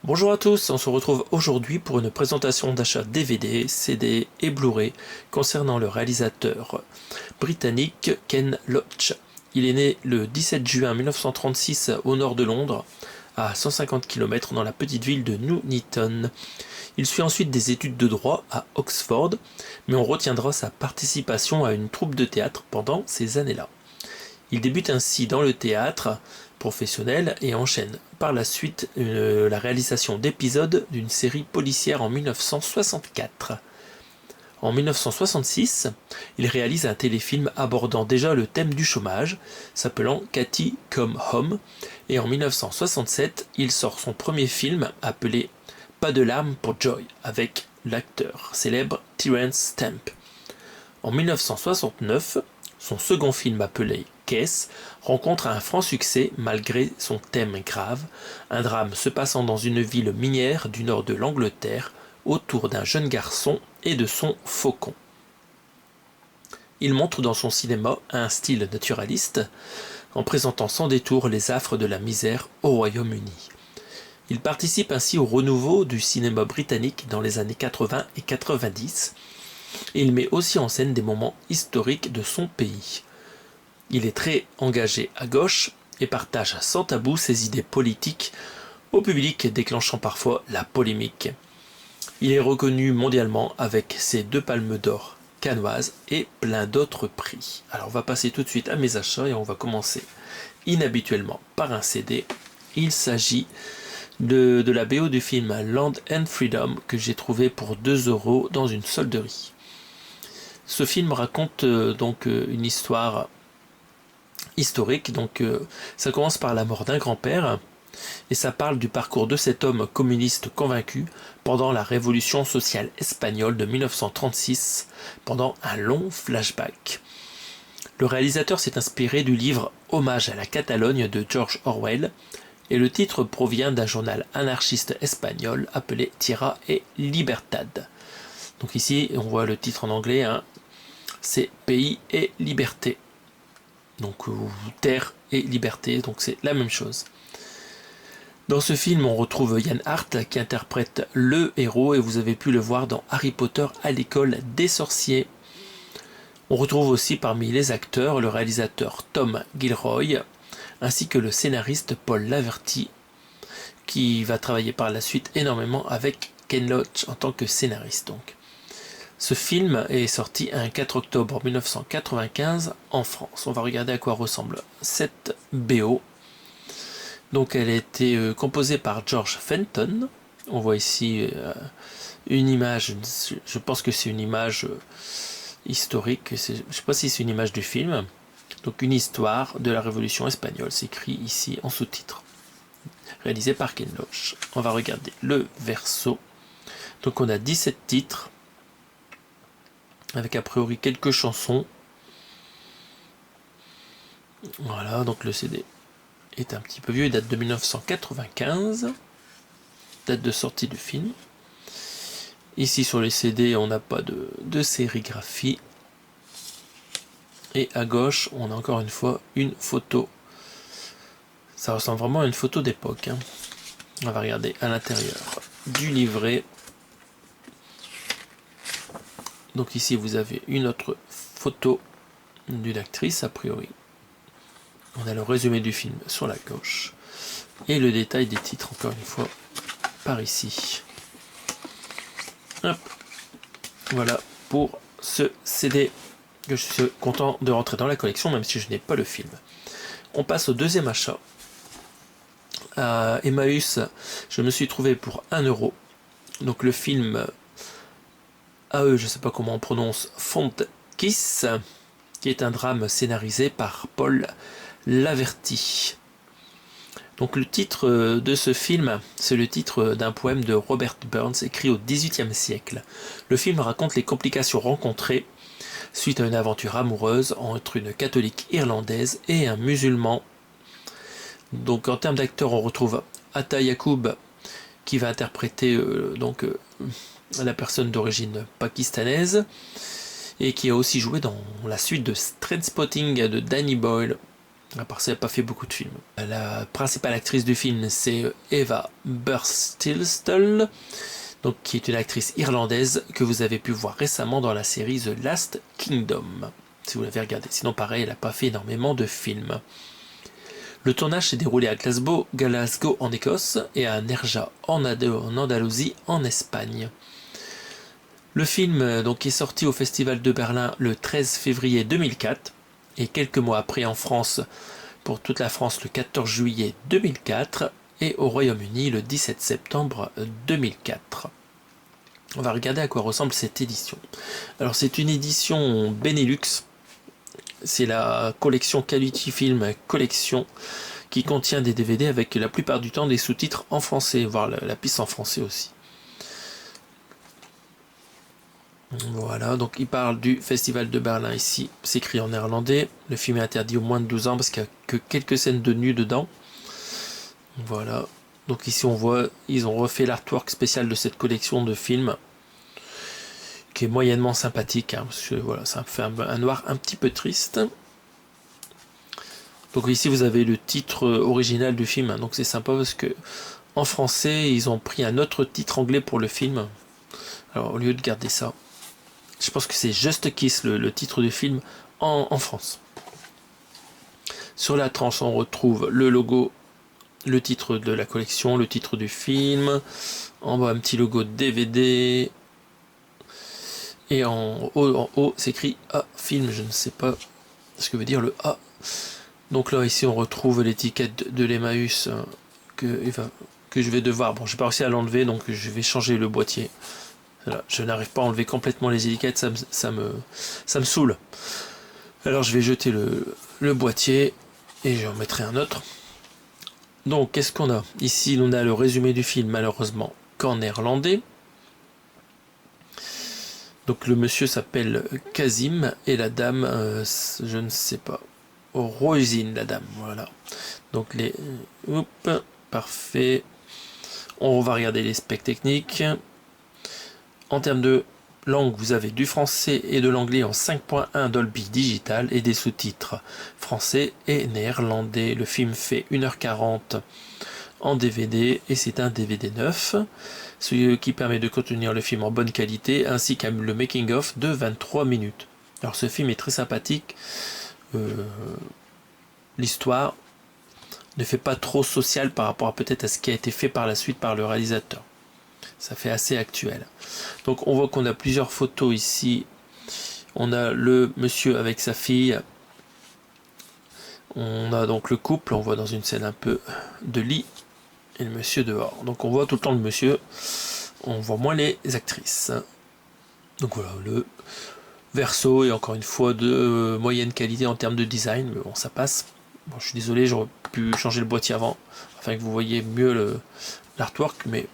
Bonjour à tous, on se retrouve aujourd'hui pour une présentation d'achat DVD, CD et Blu-ray concernant le réalisateur britannique Ken Loach. Il est né le 17 juin 1936 au nord de Londres, à 150 km dans la petite ville de Nuneaton. Il suit ensuite des études de droit à Oxford, mais on retiendra sa participation à une troupe de théâtre pendant ces années-là. Il débute ainsi dans le théâtre professionnel et enchaîne par la suite la réalisation d'épisodes d'une série policière en 1964. En 1966, il réalise un téléfilm abordant déjà le thème du chômage, s'appelant Cathy Come Home, et en 1967, il sort son premier film appelé Pas de larmes pour Joy, avec l'acteur célèbre Terence Stamp. En 1969, son second film appelé Case rencontre un franc succès malgré son thème grave, un drame se passant dans une ville minière du nord de l'Angleterre autour d'un jeune garçon et de son faucon. Il montre dans son cinéma un style naturaliste, en présentant sans détour les affres de la misère au Royaume-Uni. Il participe ainsi au renouveau du cinéma britannique dans les années 80 et 90, et il met aussi en scène des moments historiques de son pays. Il est très engagé à gauche et partage sans tabou ses idées politiques au public, déclenchant parfois la polémique. Il est reconnu mondialement avec ses 2 palmes d'or cannoises et plein d'autres prix. Alors on va passer tout de suite à mes achats et on va commencer inhabituellement par un CD. Il s'agit de la BO du film Land and Freedom que j'ai trouvé pour 2 € dans une solderie. Ce film raconte une histoire historique. Ça commence par la mort d'un grand-père et ça parle du parcours de cet homme communiste convaincu pendant la révolution sociale espagnole de 1936, pendant un long flashback. Le réalisateur s'est inspiré du livre Hommage à la Catalogne de George Orwell, et le titre provient d'un journal anarchiste espagnol appelé Tierra et Libertad. Donc ici on voit le titre en anglais, c'est Pays et Liberté. Donc terre et liberté, donc c'est la même chose. Dans ce film, on retrouve Ian Hart qui interprète le héros et vous avez pu le voir dans Harry Potter à l'école des sorciers. On retrouve aussi parmi les acteurs le réalisateur Tom Gilroy ainsi que le scénariste Paul Laverty qui va travailler par la suite énormément avec Ken Loach en tant que scénariste. Ce film est sorti un 4 octobre 1995 en France. On va regarder à quoi ressemble cette BO. Donc elle a été composée par George Fenton. On voit ici une image, je pense que c'est une image historique, je ne sais pas si c'est une image du film. Donc une histoire de la Révolution espagnole, c'est écrit ici en sous-titre. Réalisé par Ken Loach. On va regarder le verso. Donc on a 17 titres, avec a priori quelques chansons. Voilà, donc le CD est un petit peu vieux, il date de 1995, date de sortie du film. Ici sur les CD, on n'a pas de sérigraphie. Et à gauche, on a encore une fois une photo. Ça ressemble vraiment à une photo d'époque. On va regarder à l'intérieur du livret. Donc ici, vous avez une autre photo d'une actrice, a priori. On a le résumé du film sur la gauche. Et le détail des titres, encore une fois, par ici. Hop. Voilà pour ce CD que je suis content de rentrer dans la collection, même si je n'ai pas le film. On passe au deuxième achat. À Emmaüs, je me suis trouvé pour 1 €. Donc le film AE, je ne sais pas comment on prononce, Fontkiss, qui est un drame scénarisé par Paul Laverty. Donc le titre de ce film, c'est le titre d'un poème de Robert Burns écrit au XVIIIe siècle. Le film raconte les complications rencontrées suite à une aventure amoureuse entre une catholique irlandaise et un musulman. Donc en termes d'acteurs, on retrouve Atta Yacoub qui va interpréter la personne d'origine pakistanaise et qui a aussi joué dans la suite de Trainspotting de Danny Boyle À part ça, il n'a pas fait beaucoup de films. La principale actrice du film, c'est Eva Burstilstel, donc qui est une actrice irlandaise que vous avez pu voir récemment dans la série The Last Kingdom, si vous l'avez regardé. Sinon, pareil, elle n'a pas fait énormément de films. Le tournage s'est déroulé à Glasgow en Écosse et à Nerja en Andalousie en Espagne. Le film donc, est sorti au Festival de Berlin le 13 février 2004 et quelques mois après en France, pour toute la France le 14 juillet 2004 et au Royaume-Uni le 17 septembre 2004. On va regarder à quoi ressemble cette édition. Alors c'est une édition Benelux, c'est la collection Quality Film Collection qui contient des DVD avec la plupart du temps des sous-titres en français, voire la piste en français aussi. Voilà, donc il parle du Festival de Berlin ici, c'est écrit en néerlandais. Le film est interdit aux moins de 12 ans parce qu'il n'y a que quelques scènes de nu dedans. Voilà, donc ici on voit, ils ont refait l'artwork spécial de cette collection de films, qui est moyennement sympathique, hein, parce que voilà, ça fait un noir un petit peu triste. Donc ici vous avez le titre original du film, hein, donc c'est sympa parce que en français ils ont pris un autre titre anglais pour le film. Alors au lieu de garder ça, je pense que c'est Just Kiss le titre du film en France. Sur la tranche on retrouve le logo, le titre de la collection, le titre du film, en bas un petit logo de DVD, et en haut c'est écrit A film, je ne sais pas ce que veut dire le A. Donc là ici on retrouve l'étiquette de l'Emmaüs que je vais devoir, bon j'ai pas réussi à l'enlever donc je vais changer le boîtier. Voilà, je n'arrive pas à enlever complètement les étiquettes, ça me saoule. Alors je vais jeter le boîtier et j'en mettrai un autre. Donc qu'est-ce qu'on a? Ici on a le résumé du film, malheureusement qu'en néerlandais. Donc le monsieur s'appelle Kazim et la dame, je ne sais pas. Roisin, la dame, voilà. Donc les... Hop, parfait. On va regarder les specs techniques. En termes de langue, vous avez du français et de l'anglais en 5.1 Dolby Digital et des sous-titres français et néerlandais. Le film fait 1h40 en DVD et c'est un DVD neuf, ce qui permet de contenir le film en bonne qualité ainsi qu'un le making-of de 23 minutes. Alors ce film est très sympathique. L'histoire ne fait pas trop social par rapport à peut-être à ce qui a été fait par la suite par le réalisateur. Ça fait assez actuel. Donc on voit qu'on a plusieurs photos ici. On a le monsieur avec sa fille. On a donc le couple, on voit dans une scène un peu de lit. Et le monsieur dehors. Donc on voit tout le temps le monsieur. On voit moins les actrices. Donc voilà, le verso est encore une fois de moyenne qualité en termes de design. Mais bon, ça passe. Bon, je suis désolé, j'aurais pu changer le boîtier avant. Afin que vous voyez mieux l'artwork. Mais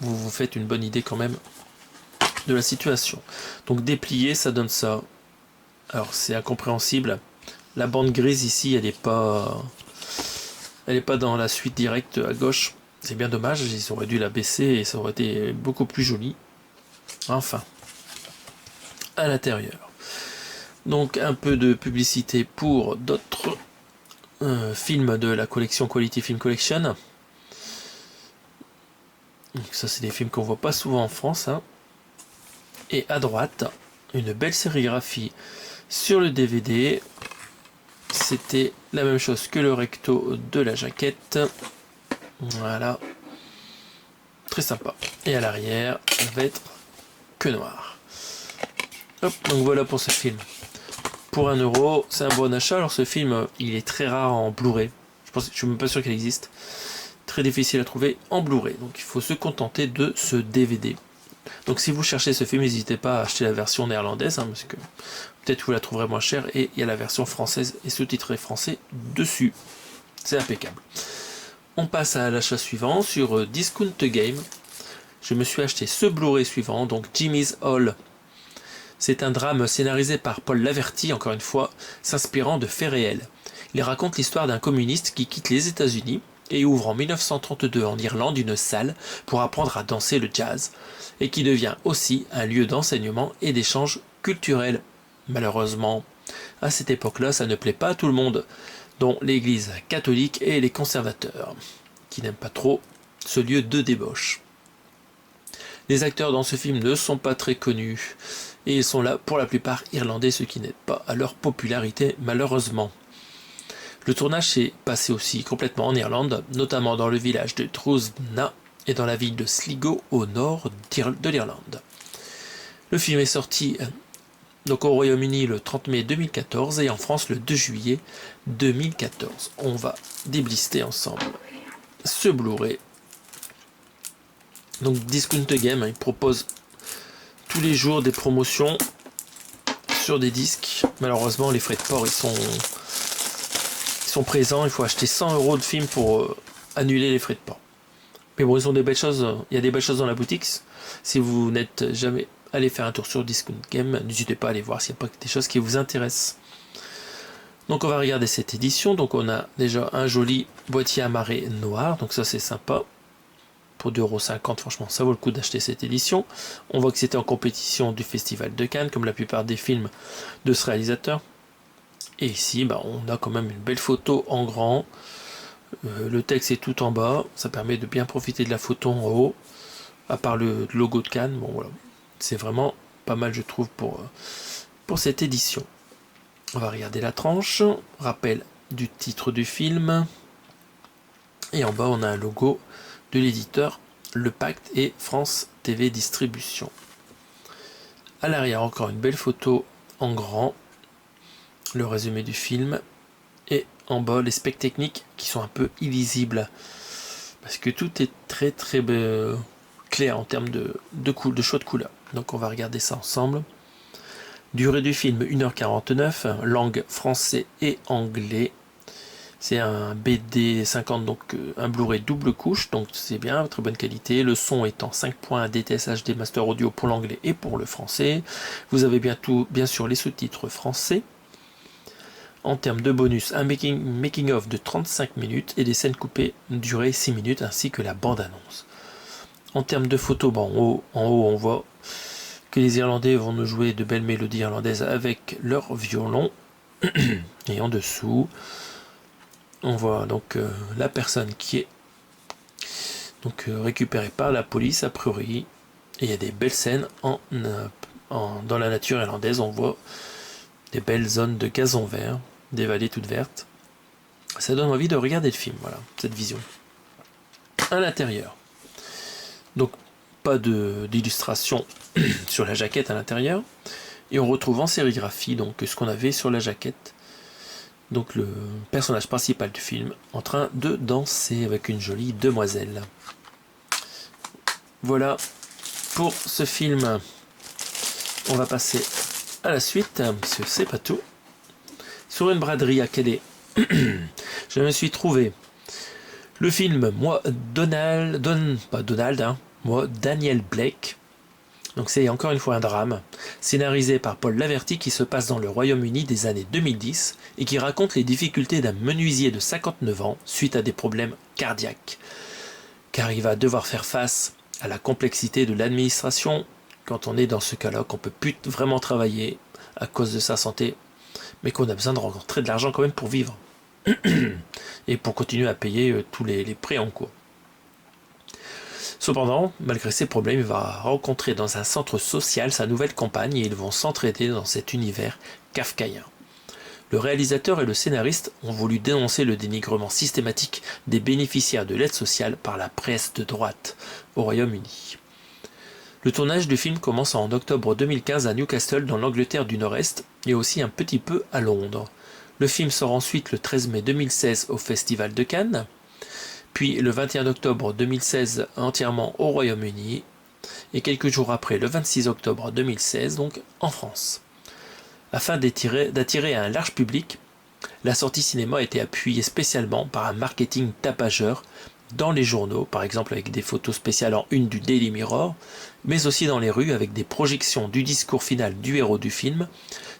vous vous faites une bonne idée quand même de la situation. Donc déplié, ça donne ça. Alors c'est incompréhensible. La bande grise ici, elle n'est pas dans la suite directe à gauche. C'est bien dommage, ils auraient dû la baisser et ça aurait été beaucoup plus joli. Enfin, à l'intérieur. Donc un peu de publicité pour d'autres films de la collection Quality Film Collection. Donc ça c'est des films qu'on voit pas souvent en France, hein. Et à droite, une belle sérigraphie sur le DVD. C'était la même chose que le recto de la jaquette. Voilà. Très sympa. Et à l'arrière, ça va être que noir. Hop, donc voilà pour ce film. Pour 1 euro, c'est un bon achat. Alors ce film, il est très rare en Blu-ray. Je suis même pas sûr qu'il existe. Très difficile à trouver en Blu-ray. Donc il faut se contenter de ce DVD. Donc si vous cherchez ce film, n'hésitez pas à acheter la version néerlandaise, hein, parce que peut-être vous la trouverez moins chère, et il y a la version française et sous-titrée français dessus. C'est impeccable. On passe à l'achat suivant sur Discount Game. Je me suis acheté ce Blu-ray suivant, donc Jimmy's Hall. C'est un drame scénarisé par Paul Laverty, encore une fois, s'inspirant de faits réels. Il raconte l'histoire d'un communiste qui quitte les États-Unis et ouvre en 1932 en Irlande une salle pour apprendre à danser le jazz, et qui devient aussi un lieu d'enseignement et d'échange culturel. Malheureusement, à cette époque-là, ça ne plaît pas à tout le monde. dont l'Église catholique et les conservateurs, qui n'aiment pas trop ce lieu de débauche. Les acteurs dans ce film ne sont pas très connus, et ils sont là pour la plupart irlandais, ce qui n'aide pas à leur popularité malheureusement. Le tournage s'est passé aussi complètement en Irlande, notamment dans le village de Drumna et dans la ville de Sligo au nord de l'Irlande. Le film est sorti donc au Royaume-Uni le 30 mai 2014 et en France le 2 juillet 2014. On va déblister ensemble ce Blu-ray. Donc Discount Game, il propose tous les jours des promotions sur des disques. Malheureusement, les frais de port ils sont présents. Il faut acheter 100 € de film pour annuler les frais de port. Mais bon, ils ont des belles choses. Il y a des belles choses dans la boutique. Si vous n'êtes jamais allé faire un tour sur Discount Game, n'hésitez pas à aller voir s'il n'y a pas des choses qui vous intéressent. Donc on va regarder cette édition. Donc on a déjà un joli boîtier amarré noir. Donc ça c'est sympa. Pour 2,50 €, franchement, ça vaut le coup d'acheter cette édition. On voit que c'était en compétition du Festival de Cannes, comme la plupart des films de ce réalisateur. Et ici, on a quand même une belle photo en grand. Le texte est tout en bas. Ça permet de bien profiter de la photo en haut. À part le logo de Cannes, bon voilà. C'est vraiment pas mal, je trouve, pour cette édition. On va regarder la tranche. Rappel du titre du film. Et en bas, on a un logo de l'éditeur Le Pacte et France TV Distribution. À l'arrière, encore une belle photo en grand, le résumé du film, et en bas les specs techniques qui sont un peu illisibles parce que tout est très très clair en termes de choix de couleur. Donc on va regarder ça ensemble. Durée du film 1h49, langue français et anglais. C'est un BD50, donc un Blu-ray double couche, donc c'est bien, très bonne qualité. Le son est en 5 points DTS HD Master Audio pour l'anglais et pour le français. Vous avez bien sûr les sous-titres français. En termes de bonus, un making-of de 35 minutes et des scènes coupées durée 6 minutes, ainsi que la bande-annonce. En termes de photos, en haut on voit que les Irlandais vont nous jouer de belles mélodies irlandaises avec leur violon. Et en dessous, on voit donc la personne qui est donc récupérée par la police a priori. Et il y a des belles scènes dans la nature irlandaise. On voit des belles zones de gazon vert, des vallées toutes vertes. Ça donne envie de regarder le film, voilà, cette vision. À l'intérieur. Donc pas d'illustration sur la jaquette à l'intérieur. Et on retrouve en sérigraphie donc ce qu'on avait sur la jaquette. Donc le personnage principal du film en train de danser avec une jolie demoiselle. Voilà pour ce film. On va passer à la suite, parce que c'est pas tout. Sur une braderie à Calais, je me suis trouvé le film Daniel Blake. Donc c'est encore une fois un drame, scénarisé par Paul Laverty qui se passe dans le Royaume-Uni des années 2010 et qui raconte les difficultés d'un menuisier de 59 ans suite à des problèmes cardiaques. Car il va devoir faire face à la complexité de l'administration quand on est dans ce cas-là, qu'on ne peut plus vraiment travailler à cause de sa santé, mais qu'on a besoin de rentrer de l'argent quand même pour vivre et pour continuer à payer tous les prêts en cours. Cependant, malgré ces problèmes, il va rencontrer dans un centre social sa nouvelle compagne et ils vont s'entraider dans cet univers kafkaïen. Le réalisateur et le scénariste ont voulu dénoncer le dénigrement systématique des bénéficiaires de l'aide sociale par la presse de droite au Royaume-Uni. Le tournage du film commence en octobre 2015 à Newcastle dans l'Angleterre du Nord-Est et aussi un petit peu à Londres. Le film sort ensuite le 13 mai 2016 au Festival de Cannes, puis le 21 octobre 2016 entièrement au Royaume-Uni, et quelques jours après, le 26 octobre 2016, donc en France. Afin d'attirer un large public, la sortie cinéma a été appuyée spécialement par un marketing tapageur dans les journaux, par exemple avec des photos spéciales en une du Daily Mirror, mais aussi dans les rues avec des projections du discours final du héros du film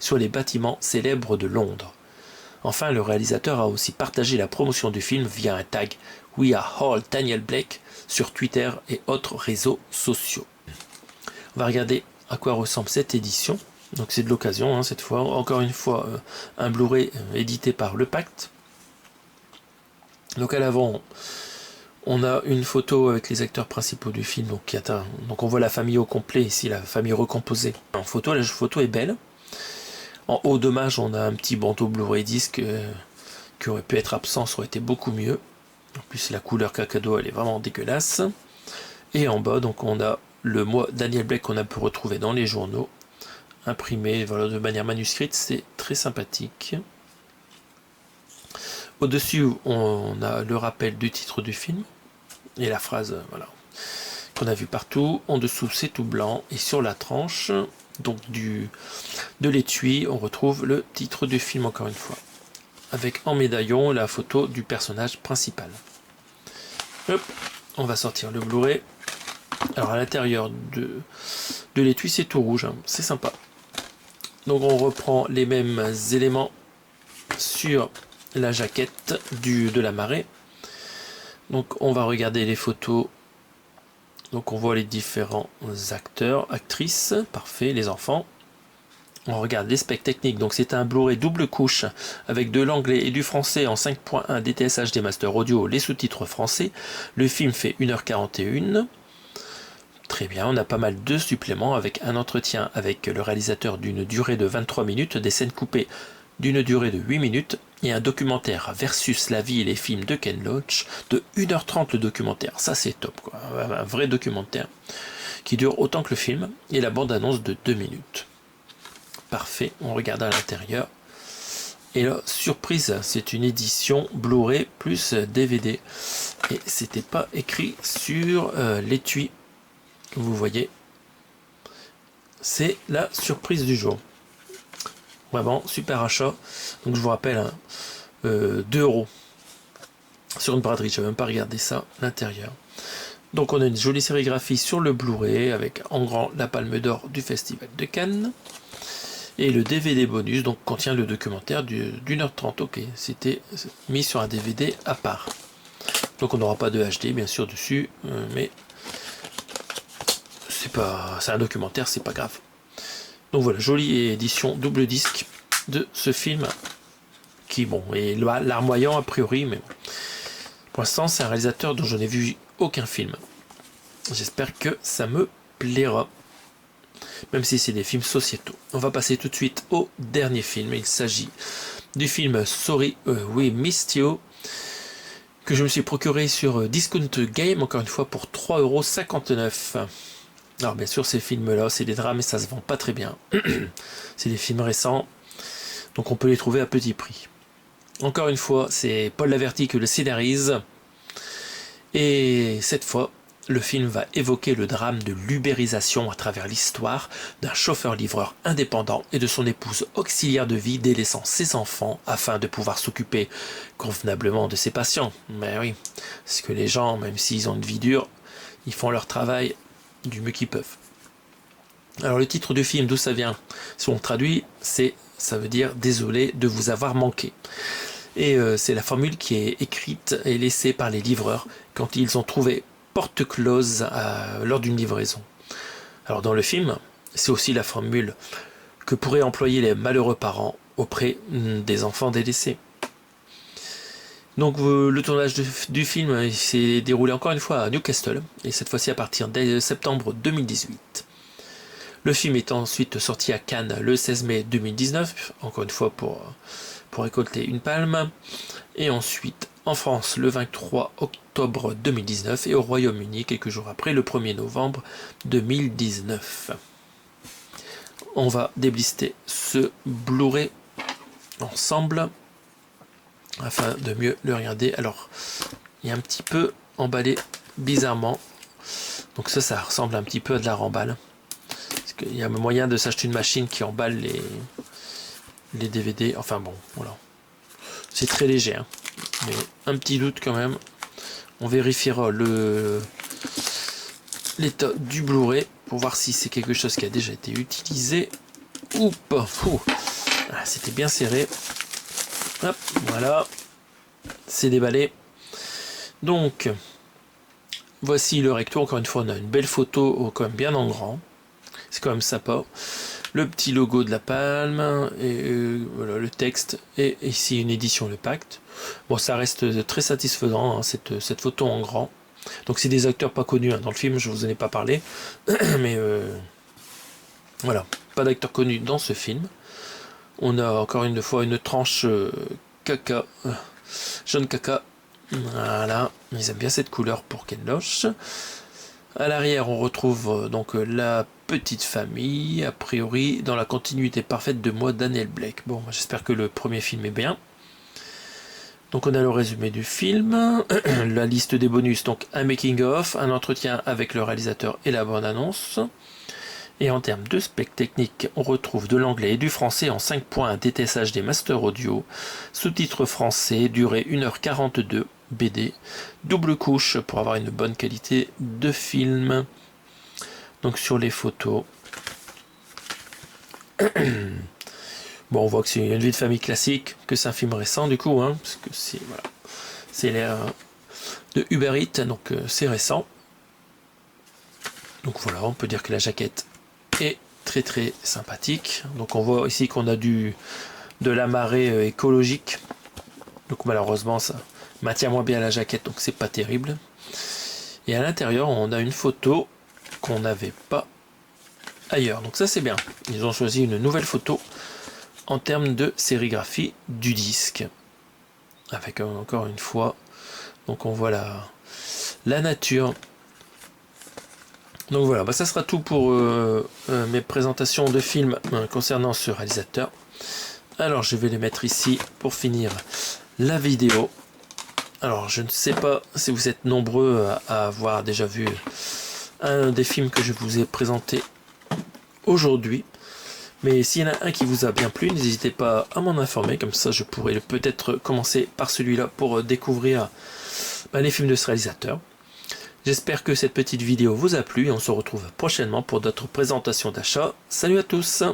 sur les bâtiments célèbres de Londres. Enfin, le réalisateur a aussi partagé la promotion du film via un tag We Are All Daniel Blake sur Twitter et autres réseaux sociaux. On va regarder à quoi ressemble cette édition. Donc c'est de l'occasion cette fois. Encore une fois, un Blu-ray édité par Le Pacte. Donc à l'avant, on a une photo avec les acteurs principaux du film, donc on voit la famille au complet, ici la famille recomposée en photo. La photo est belle. En haut, dommage, on a un petit bandeau Blu-ray disque qui aurait pu être absent, ça aurait été beaucoup mieux. En plus, la couleur cacado, elle est vraiment dégueulasse. Et en bas, donc on a le mois Daniel Blake qu'on a pu retrouver dans les journaux, imprimé voilà, de manière manuscrite, c'est très sympathique. Au-dessus, on a le rappel du titre du film et la phrase voilà, qu'on a vu partout. En dessous, c'est tout blanc. Et sur la tranche donc de l'étui, on retrouve le titre du film encore une fois, avec en médaillon la photo du personnage principal. Hop, on va sortir le Blu-ray. Alors à l'intérieur de l'étui, c'est tout rouge, hein. C'est sympa. Donc on reprend les mêmes éléments sur la jaquette de la marée. Donc on va regarder les photos. Donc on voit les différents acteurs, actrices, parfait, les enfants. On regarde les specs techniques. Donc c'est un Blu-ray double couche avec de l'anglais et du français en 5.1 DTS HD Master Audio, les sous-titres français. Le film fait 1h41. Très bien, on a pas mal de suppléments avec un entretien avec le réalisateur d'une durée de 23 minutes, des scènes coupées d'une durée de 8 minutes et un documentaire versus la vie et les films de Ken Loach de 1h30 le documentaire. Ça c'est top quoi, un vrai documentaire qui dure autant que le film et la bande-annonce de 2 minutes. Parfait, on regarde à l'intérieur. Et là, surprise, c'est une édition Blu-ray plus DVD. Et c'était pas écrit sur l'étui. Vous voyez, c'est la surprise du jour. Vraiment, super achat. Donc je vous rappelle, hein, 2 € sur une braderie. Je n'avais même pas regardé ça, l'intérieur. Donc on a une jolie sérigraphie sur le Blu-ray avec en grand la Palme d'Or du Festival de Cannes. Et le DVD bonus donc contient le documentaire d'1h30. Ok, c'était mis sur un DVD à part. Donc on n'aura pas de HD bien sûr dessus, mais c'est un documentaire, c'est pas grave. Donc voilà, jolie édition double disque de ce film qui bon est larmoyant a priori, mais pour l'instant c'est un réalisateur dont je n'ai vu aucun film. J'espère que ça me plaira, même si c'est des films sociétaux. On va passer tout de suite au dernier film. Il s'agit du film Sorry We Missed You, que je me suis procuré sur Discount Game, encore une fois pour 3,59 €. Alors bien sûr ces films-là, c'est des drames et ça se vend pas très bien. C'est des films récents, donc on peut les trouver à petit prix. Encore une fois, c'est Paul Laverty qui le scénarise. Et cette fois, le film va évoquer le drame de l'ubérisation à travers l'histoire d'un chauffeur-livreur indépendant et de son épouse auxiliaire de vie délaissant ses enfants afin de pouvoir s'occuper convenablement de ses patients. Mais oui, parce que les gens, même s'ils ont une vie dure, ils font leur travail du mieux qu'ils peuvent. Alors le titre du film, d'où ça vient? Si on traduit, ça veut dire désolé de vous avoir manqué. Et c'est la formule qui est écrite et laissée par les livreurs quand ils ont trouvé porte close lors d'une livraison. Alors dans le film, c'est aussi la formule que pourraient employer les malheureux parents auprès des enfants délaissés. Donc le tournage du film s'est déroulé encore une fois à Newcastle, et cette fois-ci à partir de septembre 2018. Le film est ensuite sorti à Cannes le 16 mai 2019, encore une fois pour récolter une palme, et ensuite en France le 23 octobre 2019 et au Royaume-Uni quelques jours après le 1er novembre 2019. On va déblister ce Blu-ray ensemble afin de mieux le regarder. Alors il est un petit peu emballé bizarrement, donc ça ressemble un petit peu à de la remballe, parce qu'il y a moyen de s'acheter une machine qui emballe les DVD. Enfin bon, voilà, c'est très léger, hein. Mais un petit doute quand même. On vérifiera l'état du Blu-ray pour voir si c'est quelque chose qui a déjà été utilisé ou pas. Ah, c'était bien serré. Hop, voilà, c'est déballé. Donc voici le recto. Encore une fois, on a une belle photo quand même bien en grand. C'est quand même sympa. le petit logo de la palme, et voilà, le texte, et ici une édition Le Pacte. Bon, ça reste très satisfaisant, hein, cette photo en grand. Donc c'est des acteurs pas connus, hein, dans le film, je vous en ai pas parlé, mais voilà, pas d'acteurs connus dans ce film. On a encore une fois une tranche caca, jaune caca. Voilà, ils aiment bien cette couleur pour Ken Loach. À l'arrière, on retrouve donc la petite famille, a priori dans la continuité parfaite de moi, Daniel Blake. Bon, j'espère que le premier film est bien. Donc on a le résumé du film, la liste des bonus, donc un making-of, un entretien avec le réalisateur et la bande-annonce. Et en termes de spec technique, on retrouve de l'anglais et du français en 5 points, DTSH des masters audio, sous-titres français, durée 1h42, BD, double couche pour avoir une bonne qualité de film. Donc sur les photos, bon, on voit que c'est une vie de famille classique, que c'est un film récent du coup, hein, parce que c'est l'ère de Uber Eats, donc c'est récent. Donc voilà, on peut dire que la jaquette est très très sympathique. Donc on voit ici qu'on a de la marée écologique. Donc malheureusement ça maintient moins bien la jaquette, donc c'est pas terrible. Et à l'intérieur on a une photo qu'on n'avait pas ailleurs. Donc ça c'est bien. Ils ont choisi une nouvelle photo en termes de sérigraphie du disque. Avec encore une fois, donc on voit la nature. Donc voilà, ça sera tout pour mes présentations de films concernant ce réalisateur. Alors je vais les mettre ici pour finir la vidéo. Alors je ne sais pas si vous êtes nombreux à avoir déjà vu un des films que je vous ai présenté aujourd'hui. Mais s'il y en a un qui vous a bien plu, n'hésitez pas à m'en informer, comme ça je pourrais peut-être commencer par celui-là pour découvrir les films de ce réalisateur. J'espère que cette petite vidéo vous a plu et on se retrouve prochainement pour d'autres présentations d'achat. Salut à tous!